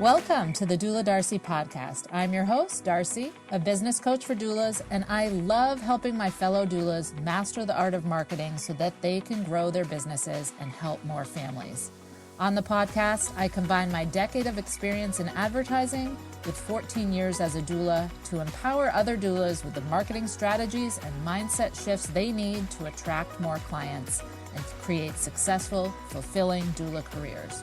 Welcome to the Doula Darcy podcast. I'm your host, Darcy, a business coach for doulas, and I love helping my fellow doulas master the art of marketing so that they can grow their businesses and help more families. On the podcast, I combine my decade of experience in advertising with 14 years as a doula to empower other doulas with the marketing strategies and mindset shifts they need to attract more clients and create successful, fulfilling doula careers.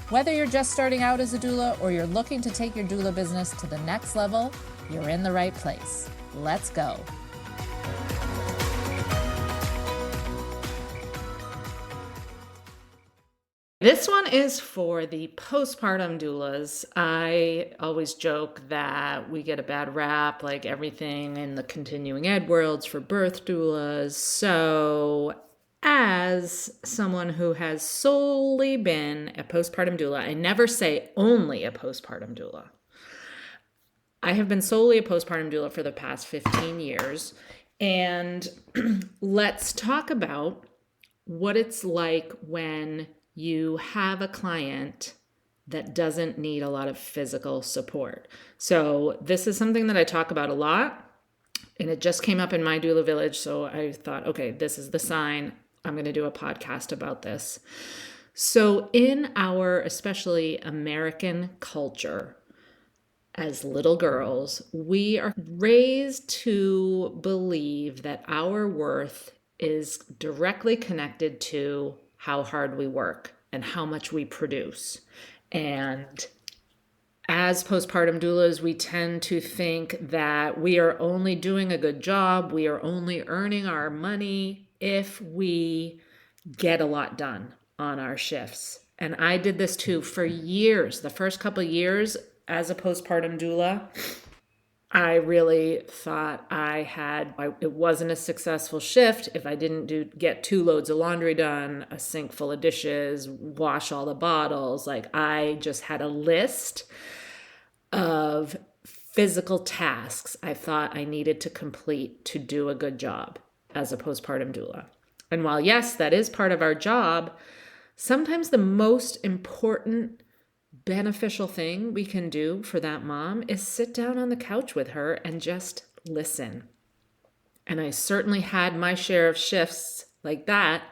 Whether you're just starting out as a doula or you're looking to take your doula business to the next level, you're in the right place. Let's go. This one is for the postpartum doulas. I always joke that we get a bad rap, like everything in the continuing ed world's for birth doulas. So as someone who has solely been a postpartum doula, I never say only a postpartum doula. I have been solely a postpartum doula for the past 15 years. And let's talk about what it's like when you have a client that doesn't need a lot of physical support. So this is something that I talk about a lot, and it just came up in my doula village. So I thought, okay, this is the sign. I'm going to do a podcast about this. So in our, especially American culture, as little girls, we are raised to believe that our worth is directly connected to how hard we work and how much we produce. And as postpartum doulas, we tend to think that we are only doing a good job, we are only earning our money if we get a lot done on our shifts. And I did this too for years. The first couple of years as a postpartum doula, I really thought it wasn't a successful shift if I didn't get 2 loads of laundry done, a sink full of dishes, wash all the bottles. Like I just had a list of physical tasks I thought I needed to complete to do a good job as a postpartum doula. And while yes, that is part of our job, sometimes the most important beneficial thing we can do for that mom is sit down on the couch with her and just listen. And I certainly had my share of shifts like that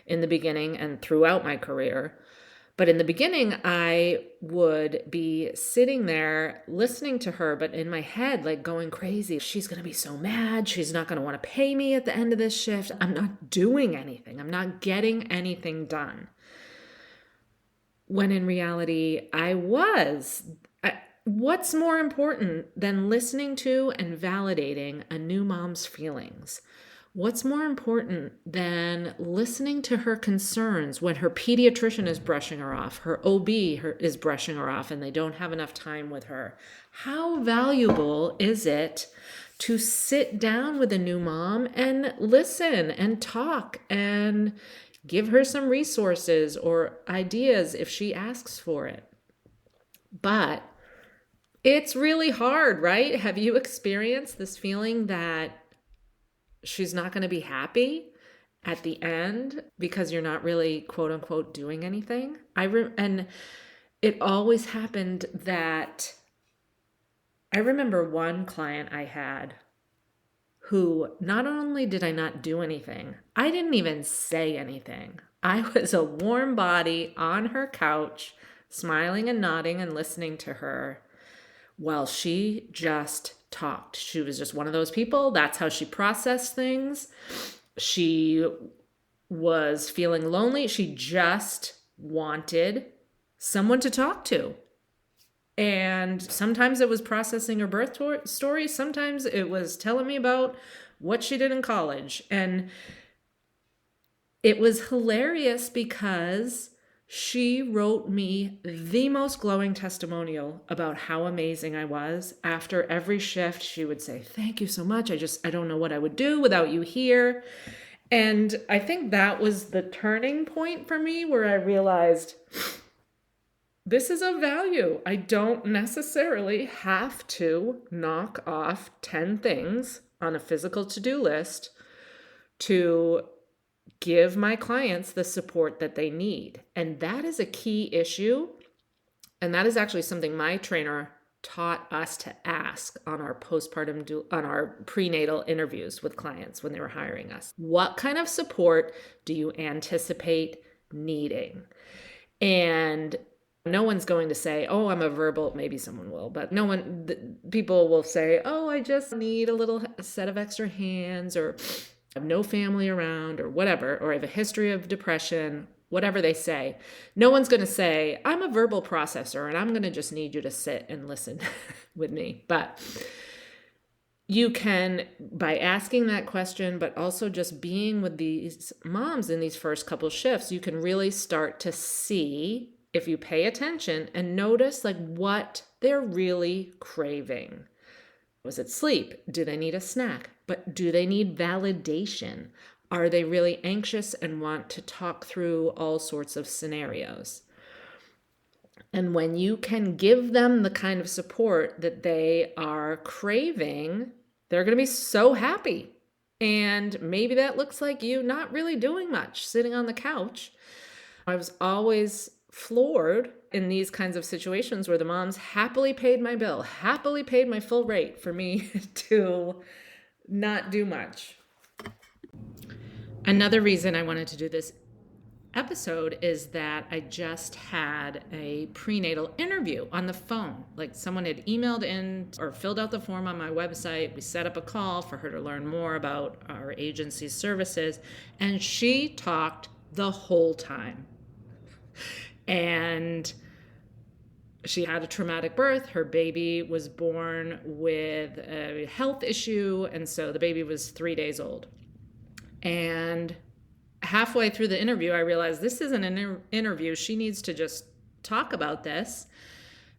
in the beginning and throughout my career. But in the beginning, I would be sitting there listening to her, but in my head, like going crazy. She's going to be so mad. She's not going to want to pay me at the end of this shift. I'm not doing anything. I'm not getting anything done. When in reality, I was. What's more important than listening to and validating a new mom's feelings? What's more important than listening to her concerns when her pediatrician is brushing her off, her OB is brushing her off, and they don't have enough time with her? How valuable is it to sit down with a new mom and listen and talk and give her some resources or ideas if she asks for it? But it's really hard, right? Have you experienced this feeling that she's not going to be happy at the end because you're not really, quote unquote, doing anything? And it always happened that I remember one client I had who not only did I not do anything, I didn't even say anything. I was a warm body on her couch, smiling and nodding and listening to her while she just talked. She was just one of those people. That's how she processed things. She was feeling lonely. She just wanted someone to talk to. And sometimes it was processing her birth story. Sometimes it was telling me about what she did in college. And it was hilarious because she wrote me the most glowing testimonial about how amazing I was. After every shift, she would say, "Thank you so much. I don't know what I would do without you here." And I think that was the turning point for me where I realized this is of value. I don't necessarily have to knock off 10 things on a physical to-do list to give my clients the support that they need. And that is a key issue And that is actually something my trainer taught us to ask on our on our prenatal interviews with clients when they were hiring us. What kind of support do you anticipate needing? And no one's going to say, oh, I'm a verbal, maybe someone will, but people will say, oh, I just need a set of extra hands, or I have no family around, or whatever, or I have a history of depression, whatever they say. No one's going to say, I'm a verbal processor and I'm going to just need you to sit and listen with me. But you can, by asking that question, but also just being with these moms in these first couple shifts, you can really start to see, if you pay attention and notice like what they're really craving. Was it sleep? Do they need a snack? But do they need validation? Are they really anxious and want to talk through all sorts of scenarios? And when you can give them the kind of support that they are craving, they're going to be so happy. And maybe that looks like you not really doing much, sitting on the couch. I was always floored in these kinds of situations where the moms happily paid my bill, happily paid my full rate for me to not do much. Another reason I wanted to do this episode is that I just had a prenatal interview on the phone. Like, someone had emailed in or filled out the form on my website. We set up a call for her to learn more about our agency's services, and she talked the whole time. And she had a traumatic birth. Her baby was born with a health issue, and so the baby was 3 days old. And halfway through the interview, I realized this isn't an interview. She needs to just talk about this.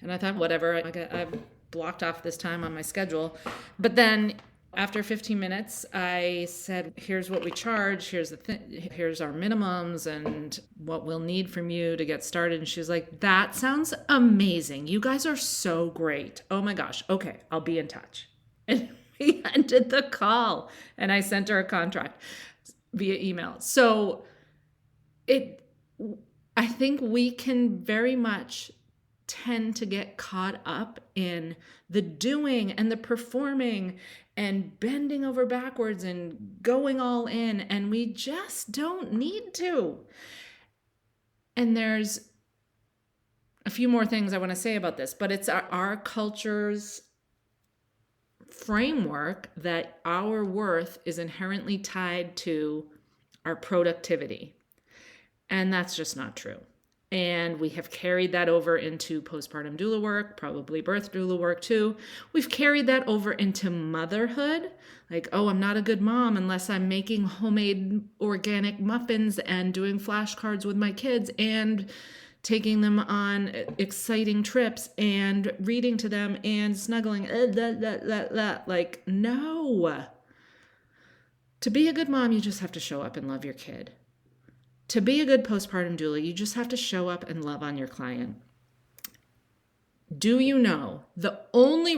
And I thought, whatever, I've blocked off this time on my schedule. But then after 15 minutes, I said, here's what we charge. Here's our minimums and what we'll need from you to get started. And she was like, that sounds amazing. You guys are so great. Oh my gosh. Okay, I'll be in touch. And we ended the call, and I sent her a contract via email. So I think we can very much tend to get caught up in the doing and the performing and bending over backwards and going all in, and we just don't need to. And there's a few more things I want to say about this, but it's our culture's framework that our worth is inherently tied to our productivity. And that's just not true. And we have carried that over into postpartum doula work, probably birth doula work too. We've carried that over into motherhood. Like, oh, I'm not a good mom unless I'm making homemade organic muffins and doing flashcards with my kids and taking them on exciting trips and reading to them and snuggling. Like, no. To be a good mom, you just have to show up and love your kid. To be a good postpartum doula, you just have to show up and love on your client. Do you know the only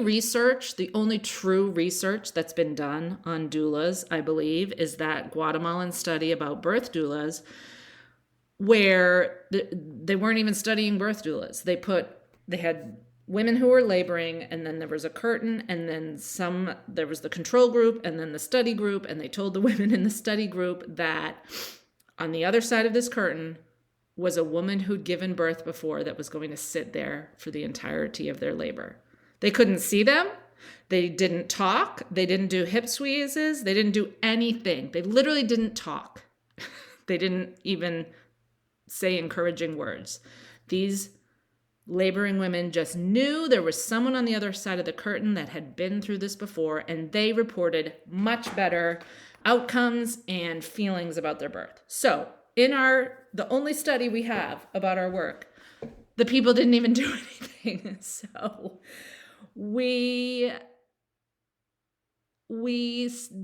true research that's been done on doulas, I believe, is that Guatemalan study about birth doulas, where they weren't even studying birth doulas. They had women who were laboring, and then there was a curtain, and then there was the control group, and then the study group, and they told the women in the study group that on the other side of this curtain was a woman who'd given birth before that was going to sit there for the entirety of their labor. They couldn't see them. They didn't talk. They didn't do hip squeezes. They didn't do anything. They literally didn't talk. They didn't even say encouraging words. These laboring women just knew there was someone on the other side of the curtain that had been through this before, and they reported much better outcomes and feelings about their birth. So in the only study we have about our work, the people didn't even do anything. So we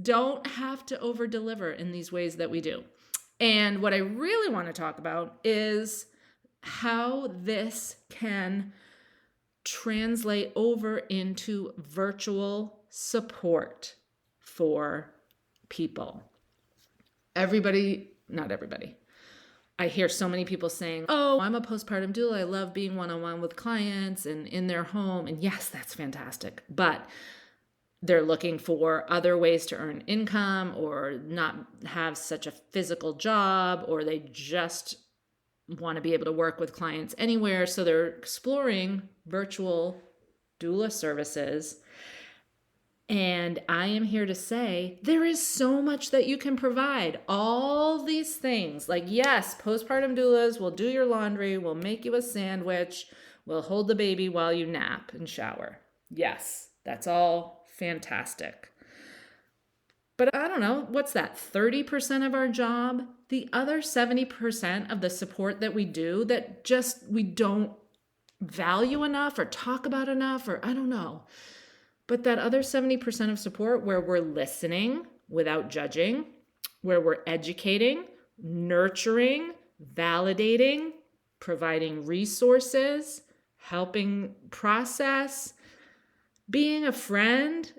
don't have to over deliver in these ways that we do. And what I really want to talk about is how this can translate over into virtual support for people. Not everybody. I hear so many people saying, oh, I'm a postpartum doula. I love being one-on-one with clients and in their home. And yes, that's fantastic. But they're looking for other ways to earn income or not have such a physical job, or they just want to be able to work with clients anywhere. So they're exploring virtual doula services. And I am here to say there is so much that you can provide. All these things, like, yes, postpartum doulas will do your laundry, will make you a sandwich, will hold the baby while you nap and shower. Yes, that's all fantastic. But I don't know, what's that, 30% of our job? The other 70% of the support that we do that just we don't value enough or talk about enough, or I don't know. But that other 70% of support where we're listening without judging, where we're educating, nurturing, validating, providing resources, helping process, being a friend,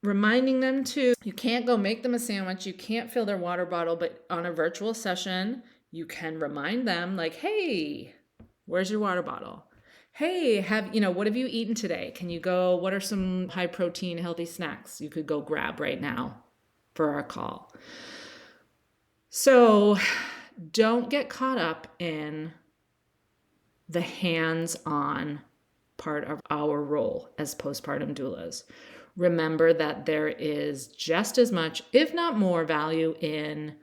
reminding them you can't go make them a sandwich, you can't fill their water bottle, but on a virtual session, you can remind them like, hey, where's your water bottle? Hey, what have you eaten today? Can you go, what are some high protein, healthy snacks you could go grab right now for our call? So don't get caught up in the hands-on part of our role as postpartum doulas. Remember that there is just as much, if not more, value in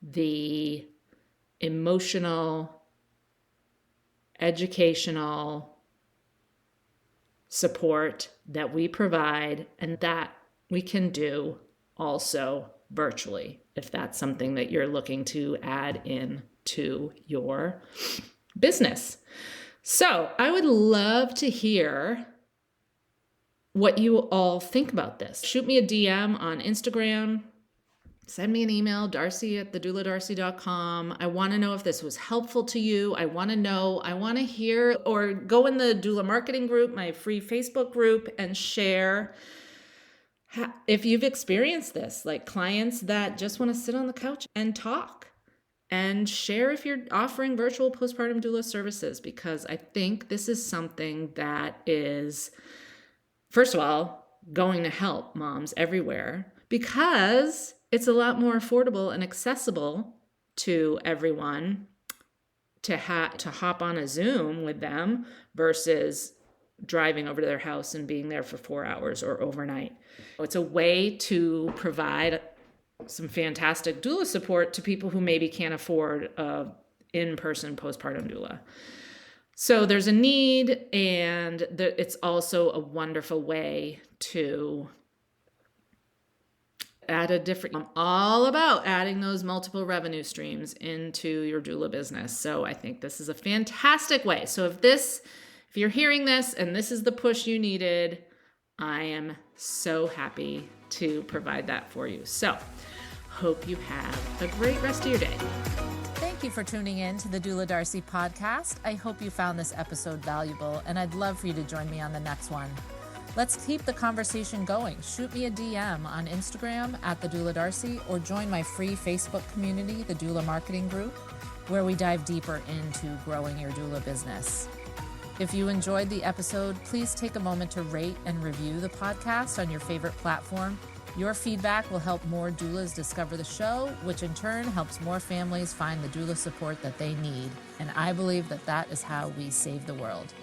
the emotional, educational support that we provide, and that we can do also virtually, if that's something that you're looking to add in to your business. So I would love to hear what you all think about this. Shoot me a DM on Instagram. Send me an email, darcy@thedoulardarcy.com. I want to know if this was helpful to you. I want to hear, or go in the doula marketing group, my free Facebook group, and share if you've experienced this, like clients that just want to sit on the couch and talk, and share if you're offering virtual postpartum doula services, because I think this is something that is, first of all, going to help moms everywhere, because it's a lot more affordable and accessible to everyone to hop on a Zoom with them versus driving over to their house and being there for 4 hours or overnight. It's a way to provide some fantastic doula support to people who maybe can't afford a in-person postpartum doula. So there's a need, and it's also a wonderful way to add a different, I'm all about adding those multiple revenue streams into your doula business. So I think this is a fantastic way. So if you're hearing this and this is the push you needed, I am so happy to provide that for you. So hope you have a great rest of your day. Thank you for tuning in to the Doula Darcy podcast. I hope you found this episode valuable, and I'd love for you to join me on the next one. Let's keep the conversation going. Shoot me a DM on Instagram @thedouladarcy, or join my free Facebook community, the Doula Marketing Group, where we dive deeper into growing your doula business. If you enjoyed the episode, please take a moment to rate and review the podcast on your favorite platform. Your feedback will help more doulas discover the show, which in turn helps more families find the doula support that they need. And I believe that is how we save the world.